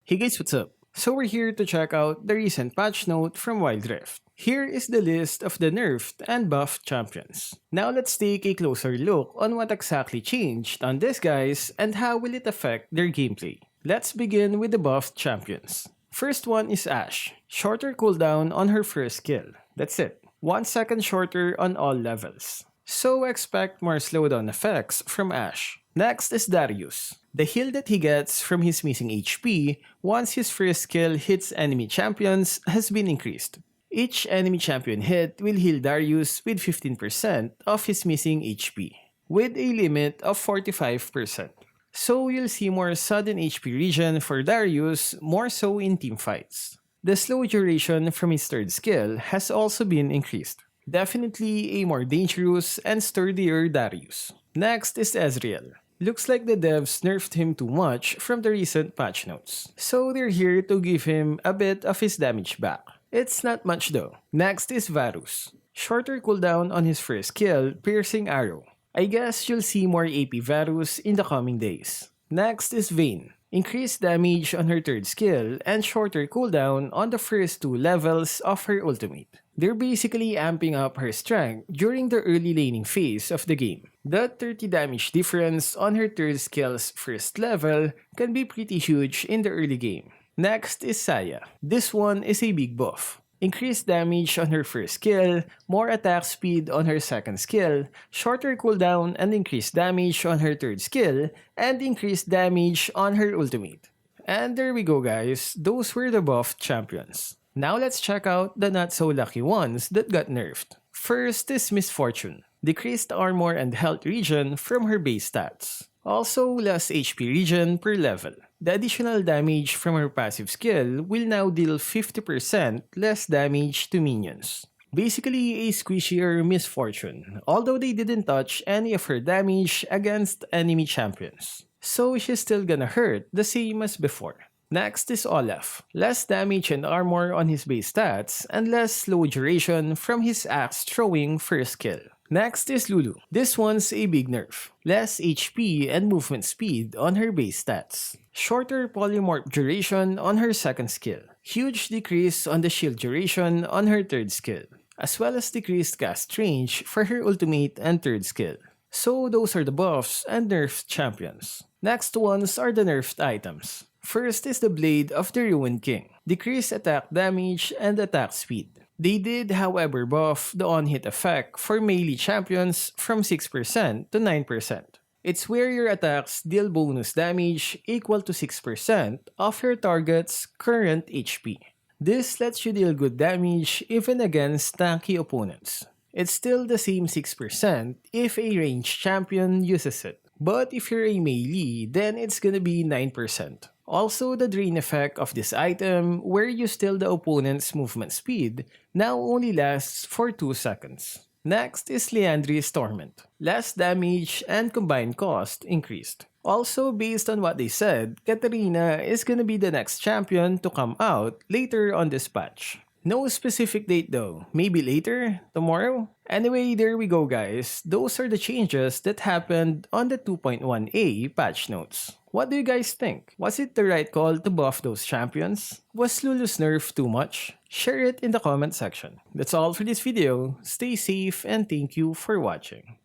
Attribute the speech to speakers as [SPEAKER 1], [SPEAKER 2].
[SPEAKER 1] Hey guys, what's up? So we're here to check out the recent patch note from Wild Rift. Here is the list of the nerfed and buffed champions. Now let's take a closer look on what exactly changed on these guys and how will it affect their gameplay. Let's begin with the buffed champions. First one is Ashe. Shorter cooldown on her first kill. That's it. 1 second shorter on all levels. So expect more slowdown effects from Ashe. Next is Darius. The heal that he gets from his missing HP once his first kill hits enemy champions has been increased. Each enemy champion hit will heal Darius with 15% of his missing HP, with a limit of 45%. So you'll see more sudden HP regen for Darius, more so in teamfights. The slow duration from his third skill has also been increased. Definitely a more dangerous and sturdier Darius. Next is Ezreal. Looks like the devs nerfed him too much from the recent patch notes. So they're here to give him a bit of his damage back. It's not much though. Next is Varus. Shorter cooldown on his first kill, piercing arrow. I guess you'll see more AP Varus in the coming days. Next is Vayne. Increased damage on her third skill and shorter cooldown on the first 2 levels of her ultimate. They're basically amping up her strength during the early laning phase of the game. The 30 damage difference on her third skill's first level can be pretty huge in the early game. Next is Saya. This one is a big buff. Increased damage on her first skill, more attack speed on her second skill, shorter cooldown and increased damage on her third skill, and increased damage on her ultimate. And there we go guys, those were the buffed champions. Now let's check out the not so lucky ones that got nerfed. First is Misfortune. Decreased armor and health regen from her base stats. Also less HP regen per level. The additional damage from her passive skill will now deal 50% less damage to minions. Basically a squishier Misfortune, although they didn't touch any of her damage against enemy champions. So she's still gonna hurt the same as before. Next is Olaf. Less damage and armor on his base stats and less slow duration from his axe throwing first kill. Next is Lulu. This one's a big nerf. Less HP and movement speed on her base stats. Shorter polymorph duration on her second skill. Huge decrease on the shield duration on her third skill. As well as decreased cast range for her ultimate and third skill. So those are the buffs and nerfed champions. Next ones are the nerfed items. First is the Blade of the Ruined King. Decreased attack damage and attack speed. They did however buff the on-hit effect for melee champions from 6% to 9%. It's where your attacks deal bonus damage equal to 6% of your target's current HP. This lets you deal good damage even against tanky opponents. It's still the same 6% if a ranged champion uses it. But if you're a melee, then it's gonna be 9%. Also, the drain effect of this item, where you steal the opponent's movement speed, now only lasts for 2 seconds. Next is Liandry's Torment. Less damage and combined cost increased. Also, based on what they said, Katarina is gonna be the next champion to come out later on this patch. No specific date though, maybe later? Tomorrow? Anyway, there we go guys, those are the changes that happened on the 2.1a patch notes. What do you guys think? Was it the right call to buff those champions? Was Lulu's nerf too much? Share it in the comment section. That's all for this video, stay safe and thank you for watching.